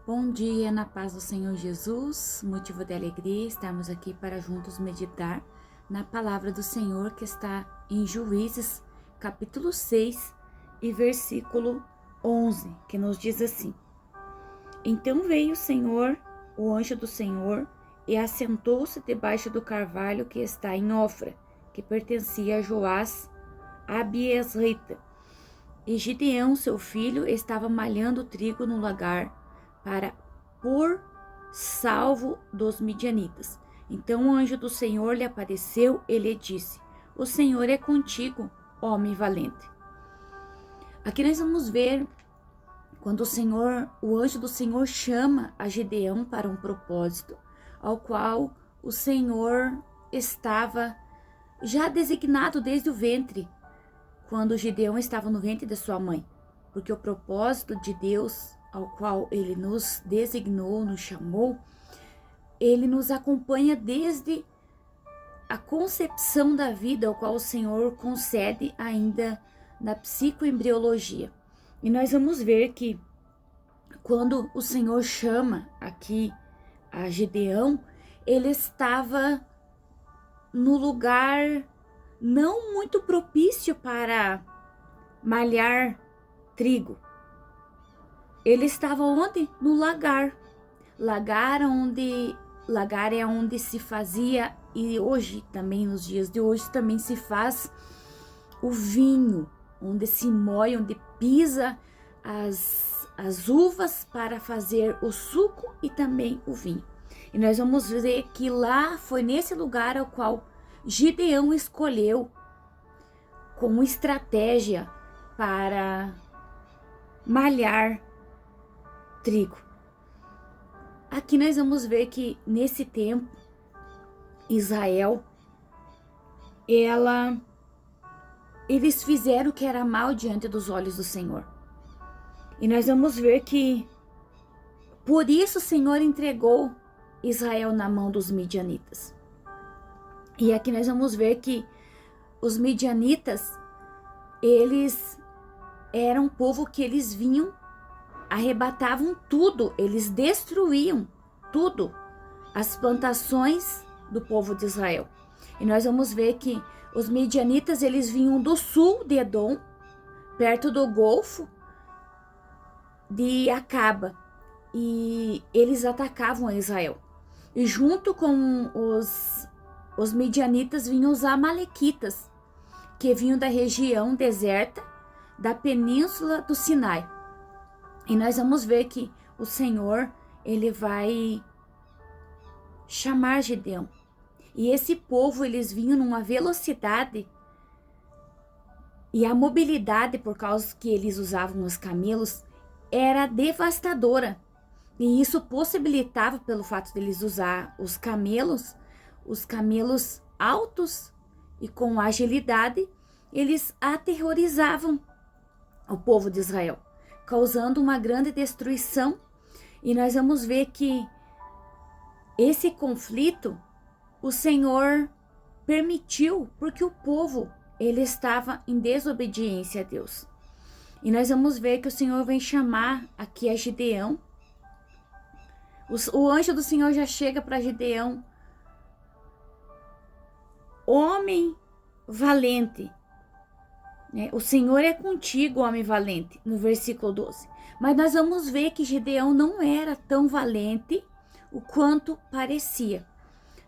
Bom dia, na paz do Senhor Jesus, motivo de alegria estarmos aqui para juntos meditar na palavra do Senhor que está em Juízes, capítulo 6 e versículo 11, que nos diz assim: Então veio o anjo do Senhor, e assentou-se debaixo do carvalho que está em Ofra, que pertencia a Joás, Abiesrita. E Gideão, seu filho, estava malhando trigo no lagar para pôr salvo dos midianitas. Então o anjo do Senhor lhe apareceu e lhe disse: O Senhor é contigo, homem valente. Aqui nós vamos ver quando o anjo do Senhor chama a Gideão para um propósito, ao qual o Senhor estava já designado desde o ventre, quando Gideão estava no ventre de sua mãe, porque o propósito de Deus, ao qual ele nos designou, nos chamou, ele nos acompanha desde a concepção da vida, ao qual o Senhor concede ainda na psicoembriologia. E nós vamos ver que quando o Senhor chama aqui a Gideão, ele estava no lugar não muito propício para malhar trigo. Ele estava onde? No lagar. Lagar é onde se fazia, e hoje também, nos dias de hoje, também se faz o vinho, onde se moe, onde pisa as uvas para fazer o suco e também o vinho. E nós vamos ver que lá foi nesse lugar ao qual Gideão escolheu como estratégia para malhar trigo. Aqui nós vamos ver que nesse tempo Israel, eles fizeram o que era mal diante dos olhos do Senhor. E nós vamos ver que por isso o Senhor entregou Israel na mão dos midianitas. E aqui nós vamos ver que os midianitas, eles eram um povo que eles vinham, arrebatavam tudo, eles destruíam tudo, as plantações do povo de Israel. E nós vamos ver que os midianitas, eles vinham do sul de Edom, perto do Golfo de Acaba, e eles atacavam a Israel. E junto com os midianitas vinham os amalequitas, que vinham da região deserta da península do Sinai. E nós vamos ver que o Senhor, ele vai chamar Gideão. E esse povo, eles vinham numa velocidade, e a mobilidade, por causa que eles usavam os camelos, era devastadora. E isso possibilitava, pelo fato de eles usar os camelos altos e com agilidade, eles aterrorizavam o povo de Israel, causando uma grande destruição. E nós vamos ver que esse conflito o Senhor permitiu, porque o povo, ele estava em desobediência a Deus. E nós vamos ver que o Senhor vem chamar aqui a Gideão. O anjo do Senhor já chega para Gideão: homem valente, né? O Senhor é contigo, homem valente, no versículo 12. Mas nós vamos ver que Gideão não era tão valente o quanto parecia.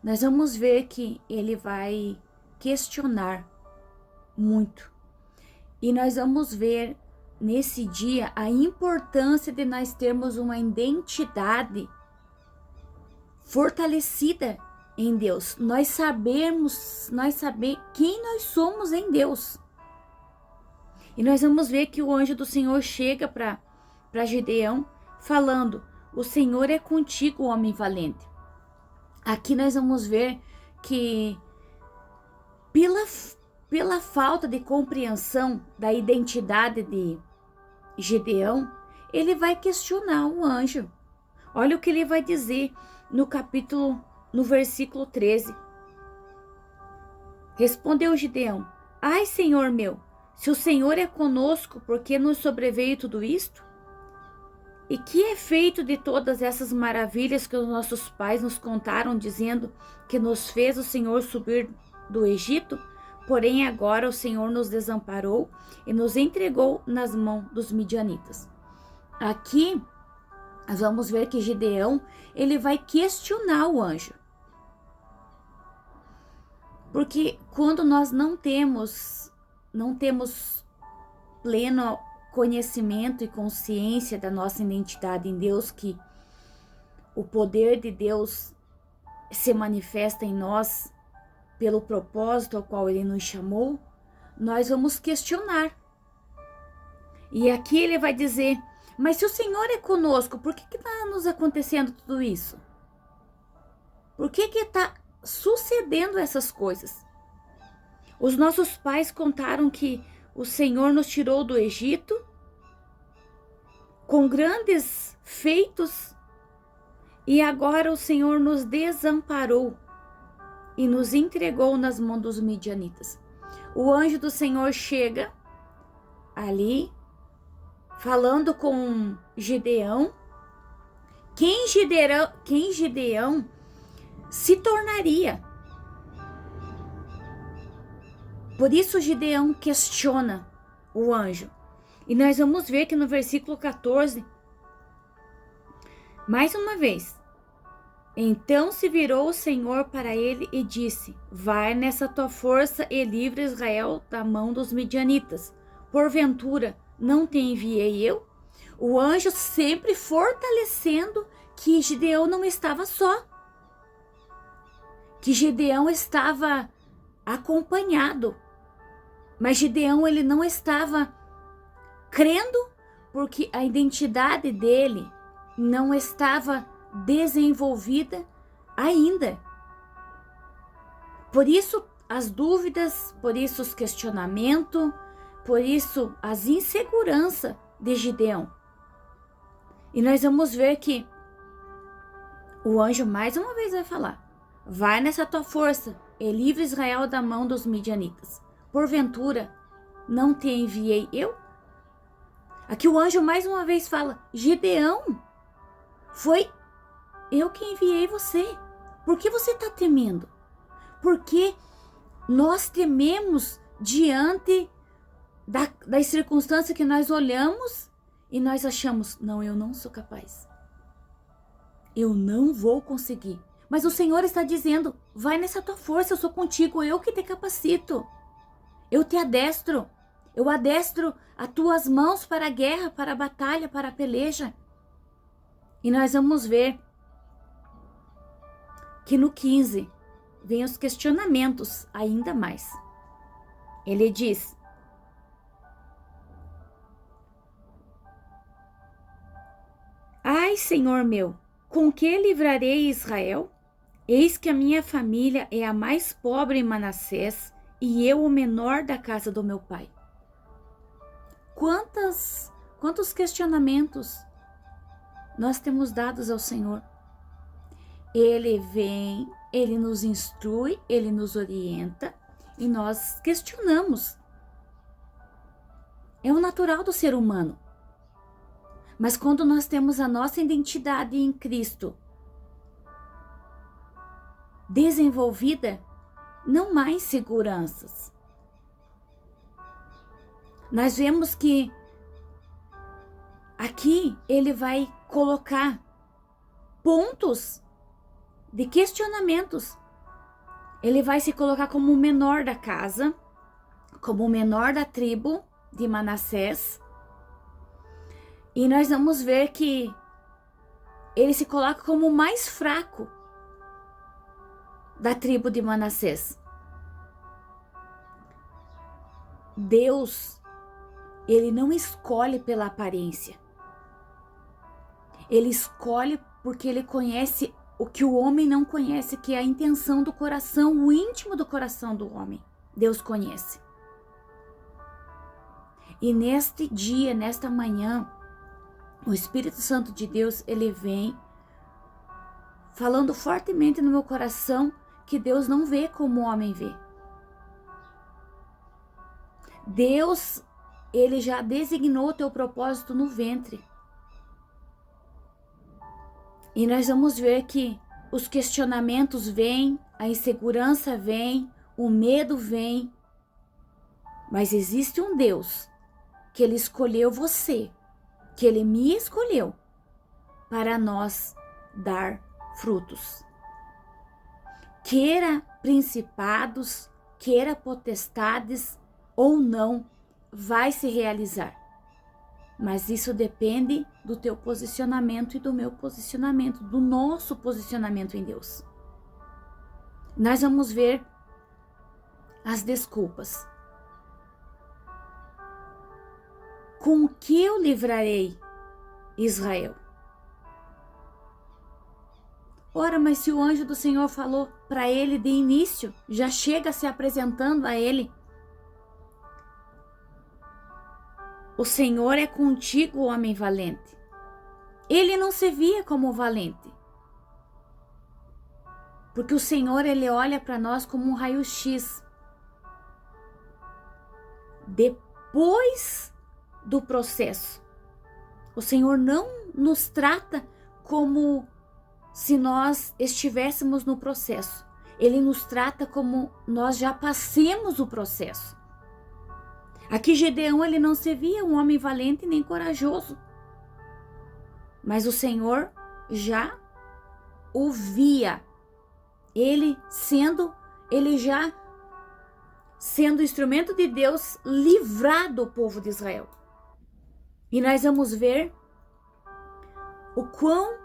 Nós vamos ver que ele vai questionar muito. E nós vamos ver nesse dia a importância de nós termos uma identidade fortalecida em Deus. Nós saber quem nós somos em Deus. E nós vamos ver que o anjo do Senhor chega para Gideão falando: o Senhor é contigo, homem valente. Aqui nós vamos ver que pela falta de compreensão da identidade de Gideão, ele vai questionar o anjo. Olha o que ele vai dizer no versículo 13. Respondeu Gideão: ai, Senhor meu, se o Senhor é conosco, por que nos sobreveio tudo isto? E que é feito de todas essas maravilhas que os nossos pais nos contaram, dizendo que nos fez o Senhor subir do Egito? Porém agora o Senhor nos desamparou e nos entregou nas mãos dos midianitas. Aqui nós vamos ver que Gideão, ele vai questionar o anjo. Porque quando nós não temos pleno conhecimento e consciência da nossa identidade em Deus, que o poder de Deus se manifesta em nós pelo propósito ao qual Ele nos chamou, nós vamos questionar. E aqui ele vai dizer, mas se o Senhor é conosco, por que está nos acontecendo tudo isso? Por que está sucedendo essas coisas? Os nossos pais contaram que o Senhor nos tirou do Egito com grandes feitos e agora o Senhor nos desamparou e nos entregou nas mãos dos midianitas. O anjo do Senhor chega ali falando com Gideão. Quem Gideão se tornaria? Por isso Gideão questiona o anjo. E nós vamos ver que no versículo 14, mais uma vez, então se virou o Senhor para ele e disse, vai nessa tua força e livra Israel da mão dos midianitas. Porventura, não te enviei eu? O anjo sempre fortalecendo que Gideão não estava só. Que Gideão estava acompanhado. Mas Gideão, ele não estava crendo porque a identidade dele não estava desenvolvida ainda. Por isso as dúvidas, por isso os questionamentos, por isso as inseguranças de Gideão. E nós vamos ver que o anjo mais uma vez vai falar, vai nessa tua força e livra Israel da mão dos midianitas. Porventura, não te enviei eu? Aqui o anjo mais uma vez fala, Gideão, foi eu que enviei você. Por que você está temendo? Porque nós tememos diante das circunstâncias que nós olhamos e nós achamos, não, eu não sou capaz. Eu não vou conseguir. Mas o Senhor está dizendo, vai nessa tua força, eu sou contigo, eu que te capacito. Eu te adestro, eu adestro as tuas mãos para a guerra, para a batalha, para a peleja. E nós vamos ver que no 15 vem os questionamentos ainda mais. Ele diz, ai, Senhor meu, com que livrarei Israel? Eis que a minha família é a mais pobre em Manassés, e eu o menor da casa do meu pai. Quantos questionamentos nós temos dados ao Senhor? Ele vem, ele nos instrui, ele nos orienta e nós questionamos. É o natural do ser humano. Mas quando nós temos a nossa identidade em Cristo desenvolvida, não mais seguranças. Nós vemos que aqui ele vai colocar pontos de questionamentos. Ele vai se colocar como o menor da casa, como o menor da tribo de Manassés. E nós vamos ver que ele se coloca como o mais fraco da tribo de Manassés. Deus, ele não escolhe pela aparência. Ele escolhe porque ele conhece o que o homem não conhece, que é a intenção do coração, o íntimo do coração do homem. Deus conhece. E neste dia, nesta manhã, o Espírito Santo de Deus, ele vem falando fortemente no meu coração que Deus não vê como o homem vê. Deus, ele já designou o teu propósito no ventre. E nós vamos ver que os questionamentos vêm, a insegurança vem, o medo vem, mas existe um Deus que Ele escolheu você, que Ele me escolheu para nós dar frutos. Queira principados, queira potestades ou não, vai se realizar. Mas isso depende do teu posicionamento e do meu posicionamento, do nosso posicionamento em Deus. Nós vamos ver as desculpas. Com que eu livrarei Israel? Ora, mas se o anjo do Senhor falou para ele de início, já chega se apresentando a ele: o Senhor é contigo, homem valente. Ele não se via como valente. Porque o Senhor, Ele olha para nós como um raio-x. Depois do processo. O Senhor não nos trata como se nós estivéssemos no processo. Ele nos trata como nós já passemos o processo. Aqui Gedeão, ele não se via um homem valente nem corajoso. Mas o Senhor já o via. Ele já sendo instrumento de Deus, livrar do povo de Israel. E nós vamos ver o quão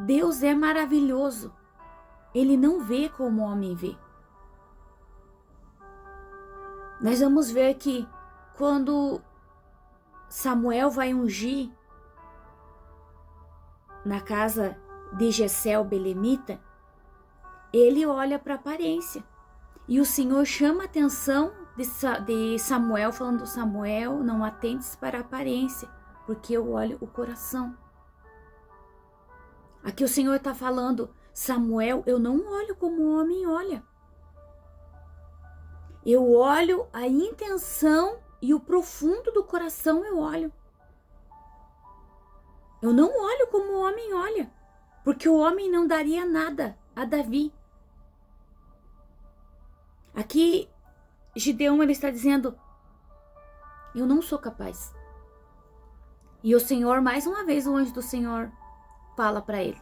Deus é maravilhoso. Ele não vê como o homem vê. Nós vamos ver que quando Samuel vai ungir na casa de Jessé o belemita, ele olha para a aparência. E o Senhor chama a atenção de Samuel, falando: Samuel, não atentes para a aparência, porque eu olho o coração. Aqui o Senhor está falando: Samuel, eu não olho como o homem olha. Eu olho a intenção e o profundo do coração eu olho. Eu não olho como o homem olha, porque o homem não daria nada a Davi. Aqui Gideão, ele está dizendo: eu não sou capaz. E o Senhor, mais uma vez, o anjo do Senhor fala para ele.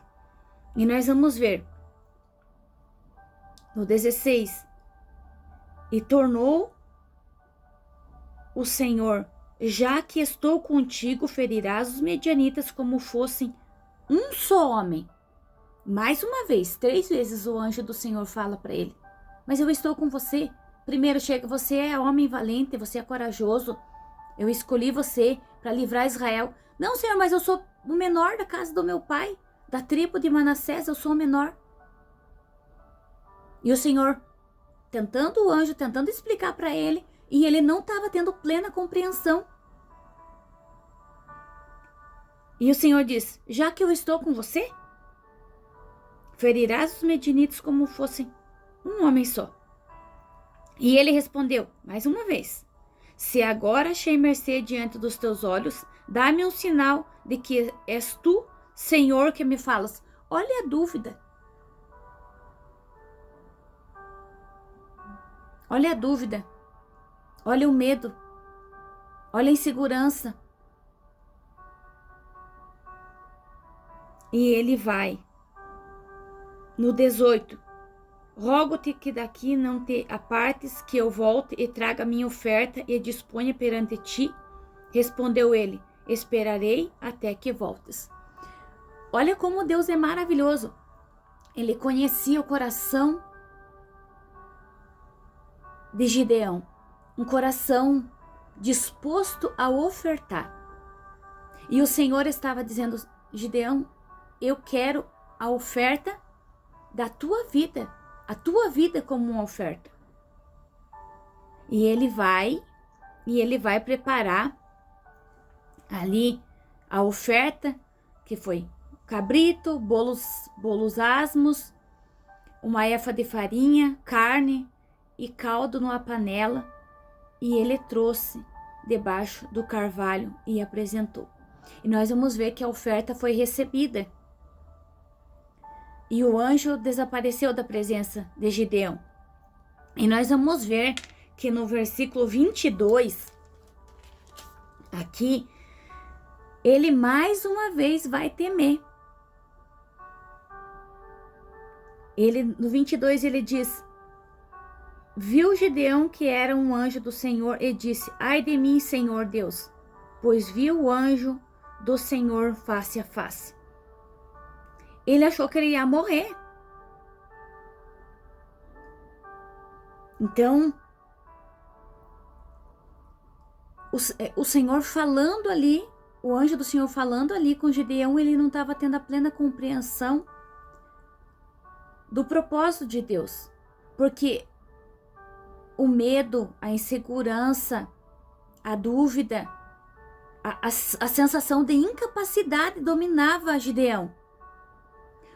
E nós vamos ver no 16: e tornou o Senhor: já que estou contigo, ferirás os medianitas como fossem um só homem. Mais uma vez, 3 vezes o anjo do Senhor fala para ele: mas eu estou com você. Primeiro chega: você é homem valente, você é corajoso. Eu escolhi você para livrar Israel. Não, Senhor, mas eu sou o menor da casa do meu pai, da tribo de Manassés, eu sou o menor. E o Senhor, o anjo tentando explicar para ele, e ele não estava tendo plena compreensão. E o Senhor diz: já que eu estou com você, ferirás os medianitas como fossem um homem só. E ele respondeu mais uma vez: se agora achei mercê diante dos teus olhos, dá-me um sinal de que és tu, Senhor, que me falas. Olha a dúvida. Olha a dúvida. Olha o medo. Olha a insegurança. E ele vai no 18: rogo-te que daqui não te apartes, que eu volte e traga minha oferta e disponha perante ti. Respondeu ele: esperarei até que voltes. Olha como Deus é maravilhoso. Ele conhecia o coração de Gideão, um coração disposto a ofertar. E o Senhor estava dizendo: Gideão, eu quero a oferta da tua vida, a tua vida como uma oferta. E ele vai preparar ali a oferta, que foi cabrito, bolos asmos, uma efa de farinha, carne e caldo numa panela, e ele trouxe debaixo do carvalho e apresentou. E nós vamos ver que a oferta foi recebida. e o anjo desapareceu da presença de Gideão. E nós vamos ver que no versículo 22, aqui, ele mais uma vez vai temer. No 22 ele diz: viu Gideão que era um anjo do Senhor e disse: ai de mim, Senhor Deus, pois vi o anjo do Senhor face a face. Ele achou que ele ia morrer. Então, o Senhor falando ali, o anjo do Senhor falando ali com Gideão, ele não estava tendo a plena compreensão do propósito de Deus. Porque o medo, a insegurança, a dúvida, a sensação de incapacidade dominava Gideão.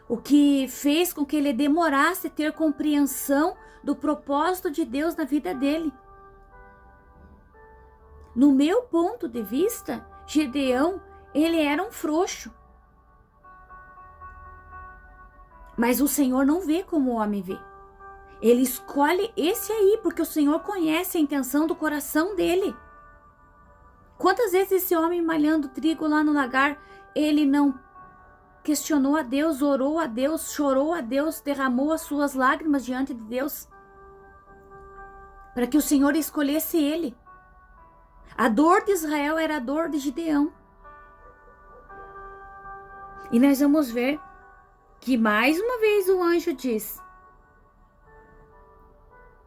O que fez com que ele demorasse a ter compreensão do propósito de Deus na vida dele. No meu ponto de vista, Gideão, ele era um frouxo. Mas o Senhor não vê como o homem vê. Ele escolhe esse aí, porque o Senhor conhece a intenção do coração dele. Quantas vezes esse homem malhando trigo lá no lagar, ele não questionou a Deus, orou a Deus, chorou a Deus, derramou as suas lágrimas diante de Deus, para que o Senhor escolhesse ele. A dor de Israel era a dor de Gideão. E nós vamos ver que mais uma vez o anjo diz: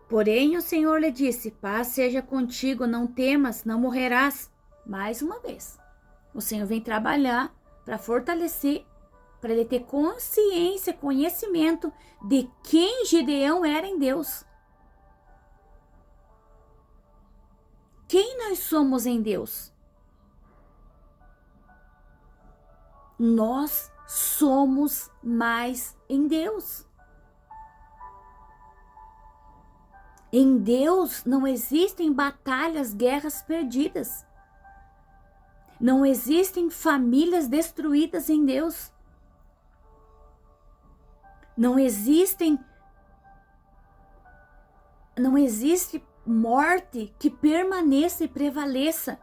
porém o Senhor lhe disse: paz seja contigo, não temas, não morrerás. Mais uma vez, o Senhor vem trabalhar para fortalecer, para ele ter consciência, conhecimento de quem Gideão era em Deus. Quem nós somos em Deus? Nós somos mais em Deus. Em Deus não existem batalhas, guerras perdidas. Não existem famílias destruídas em Deus. Não existe morte que permaneça e prevaleça.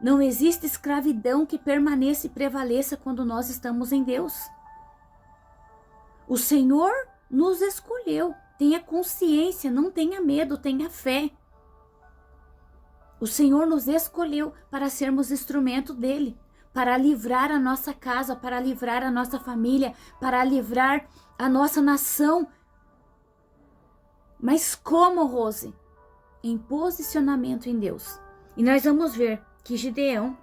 Não existe escravidão que permaneça e prevaleça quando nós estamos em Deus. O Senhor nos escolheu. Tenha consciência, não tenha medo, tenha fé. O Senhor nos escolheu para sermos instrumento dele, para livrar a nossa casa, para livrar a nossa família, para livrar a nossa nação. Mas como, Rose? Em posicionamento em Deus. E nós vamos ver que Gideão,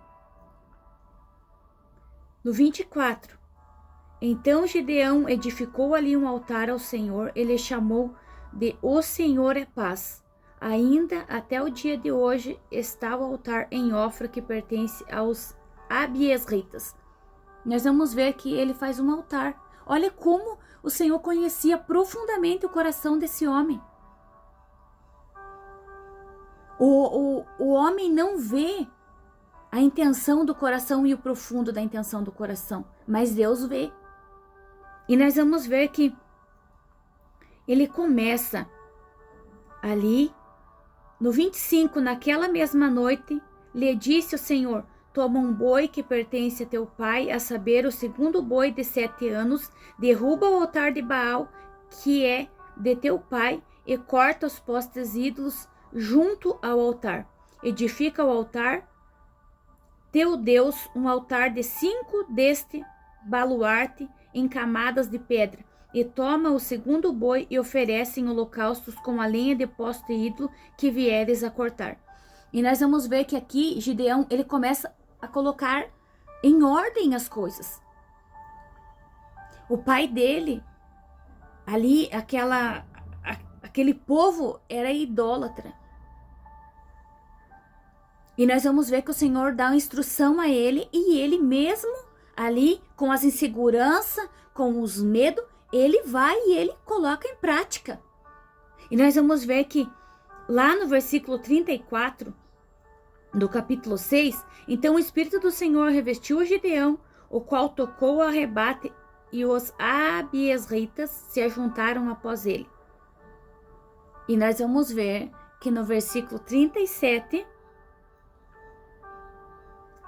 no 24, então Gideão edificou ali um altar ao Senhor, ele chamou de O Senhor é Paz. Ainda até o dia de hoje está o altar em Ofra que pertence aos Abiesritas. Nós vamos ver que ele faz um altar. Olha como o Senhor conhecia profundamente o coração desse homem. O homem não vê a intenção do coração e o profundo da intenção do coração, mas Deus vê. E nós vamos ver que ele começa ali no 25, naquela mesma noite, lhe disse o Senhor: toma um boi que pertence a teu pai, a saber, o segundo boi de 7 anos, derruba o altar de Baal, que é de teu pai, e corta os postes ídolos junto ao altar. Edifica o altar, teu Deus, um altar de 5 deste baluarte em camadas de pedra, e toma o segundo boi e oferece em holocaustos com a lenha de poste ídolo que vieres a cortar. E nós vamos ver que aqui Gideão, ele começa a colocar em ordem as coisas. O pai dele, ali, aquele povo era idólatra. E nós vamos ver que o Senhor dá uma instrução a ele, e ele mesmo ali, com as inseguranças, com os medos, ele vai e ele coloca em prática. E nós vamos ver que lá no versículo 34 do capítulo 6, então o Espírito do Senhor revestiu Gideão, o qual tocou o arrebate e os abiesritas se ajuntaram após ele. E nós vamos ver que no versículo 37,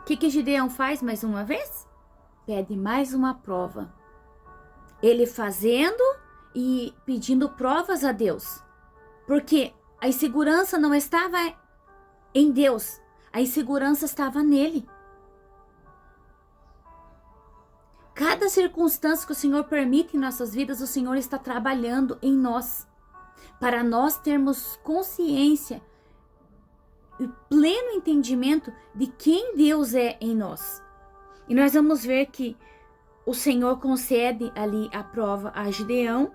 o que Gideão faz mais uma vez? Pede mais uma prova. Ele fazendo e pedindo provas a Deus. Porque a insegurança não estava em Deus, a insegurança estava nele. Cada circunstância que o Senhor permite em nossas vidas, o Senhor está trabalhando em nós. Para nós termos consciência e pleno entendimento de quem Deus é em nós. E nós vamos ver que o Senhor concede ali a prova a Gideão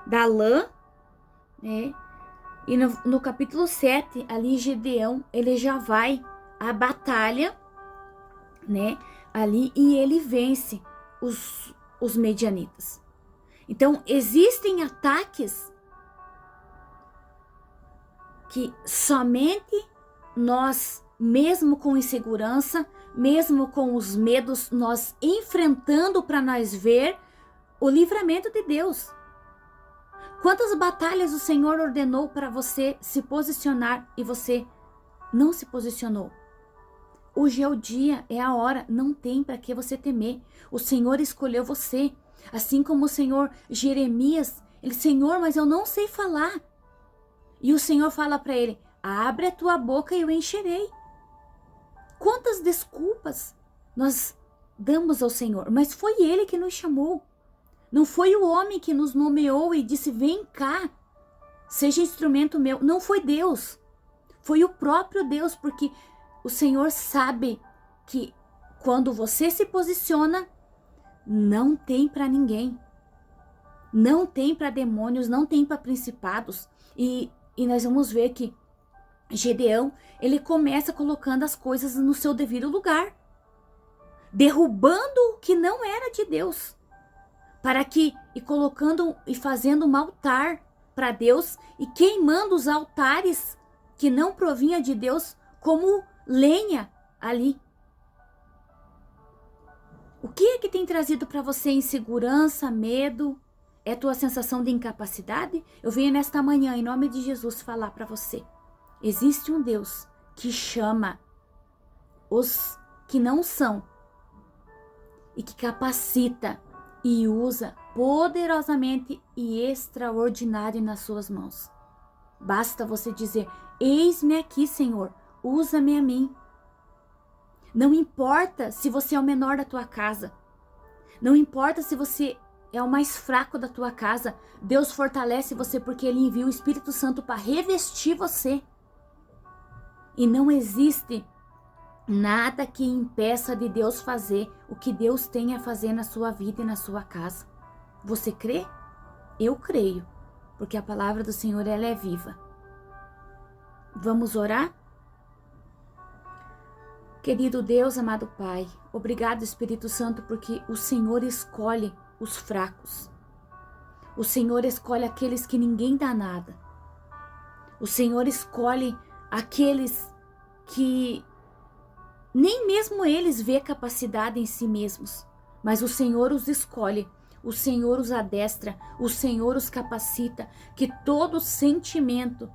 da lã, né? E no capítulo 7, ali Gideão, ele já vai à batalha, né? Ali, e ele vence os medianitas. Então, existem ataques que somente nós, mesmo com insegurança, mesmo com os medos, nós enfrentando para nós ver o livramento de Deus. Quantas batalhas o Senhor ordenou para você se posicionar e você não se posicionou? Hoje é o dia, é a hora, não tem para que você temer. O Senhor escolheu você. Assim como o Senhor Jeremias, ele, Senhor, mas eu não sei falar. E o Senhor fala para ele, abre a tua boca e eu encherei. Quantas desculpas nós damos ao Senhor, mas foi Ele que nos chamou. Não foi o homem que nos nomeou e disse, vem cá, seja instrumento meu. Não foi Deus, foi o próprio Deus, porque o Senhor sabe que quando você se posiciona, não tem para ninguém. Não tem para demônios, não tem para principados. E nós vamos ver que Gideão, ele começa colocando as coisas no seu devido lugar. Derrubando o que não era de Deus. E colocando e fazendo um altar para Deus e queimando os altares que não provinha de Deus como lenha ali. O que é que tem trazido para você insegurança, medo? É tua sensação de incapacidade? Eu venho nesta manhã, em nome de Jesus, falar para você. Existe um Deus que chama os que não são e que capacita e usa poderosamente e extraordinário nas suas mãos. Basta você dizer, eis-me aqui, Senhor, usa-me a mim. Não importa se você é o menor da tua casa. Não importa se você é o mais fraco da tua casa. Deus fortalece você porque Ele envia o Espírito Santo para revestir você. E não existe nada que impeça de Deus fazer o que Deus tem a fazer na sua vida e na sua casa. Você crê? Eu creio, porque a palavra do Senhor ela é viva. Vamos orar? Querido Deus, amado Pai, obrigado Espírito Santo, porque o Senhor escolhe os fracos. O Senhor escolhe aqueles que ninguém dá nada. O Senhor escolhe aqueles que nem mesmo eles vê capacidade em si mesmos, mas o Senhor os escolhe, o Senhor os adestra, o Senhor os capacita, que todo sentimento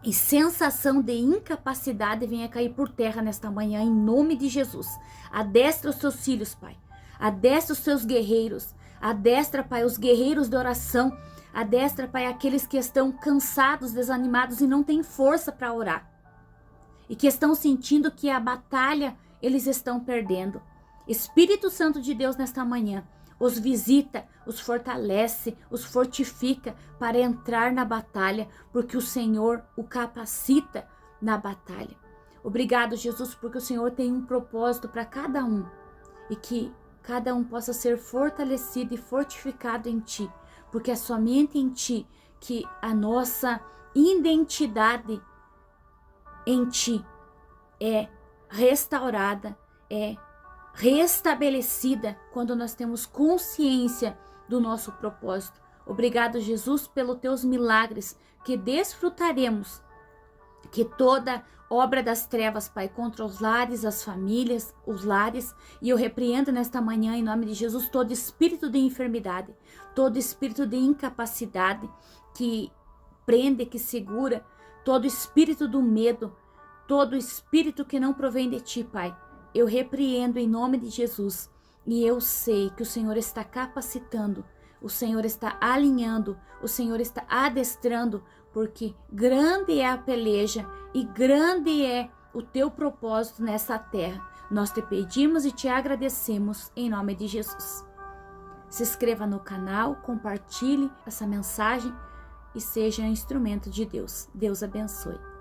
e sensação de incapacidade venha cair por terra nesta manhã, em nome de Jesus. Adestra os teus filhos, Pai, adestra os teus guerreiros, adestra, Pai, os guerreiros de oração, adestra, Pai, aqueles que estão cansados, desanimados e não têm força para orar. E que estão sentindo que a batalha eles estão perdendo. Espírito Santo de Deus nesta manhã, os visita, os fortalece, os fortifica para entrar na batalha, porque o Senhor o capacita na batalha. Obrigado, Jesus, porque o Senhor tem um propósito para cada um e que cada um possa ser fortalecido e fortificado em Ti, porque é somente em Ti que a nossa identidade em Ti é restaurada, é restabelecida quando nós temos consciência do nosso propósito. Obrigado, Jesus, pelos teus milagres que desfrutaremos que toda obra das trevas, Pai, contra os lares, as famílias, os lares, e eu repreendo nesta manhã, em nome de Jesus, todo espírito de enfermidade, todo espírito de incapacidade que prende, que segura, todo espírito do medo, todo espírito que não provém de Ti, Pai. Eu repreendo em nome de Jesus, e eu sei que o Senhor está capacitando, o Senhor está alinhando, o Senhor está adestrando, porque grande é a peleja e grande é o teu propósito nessa terra. Nós te pedimos e te agradecemos em nome de Jesus. Se inscreva no canal, compartilhe essa mensagem e seja um instrumento de Deus. Deus abençoe.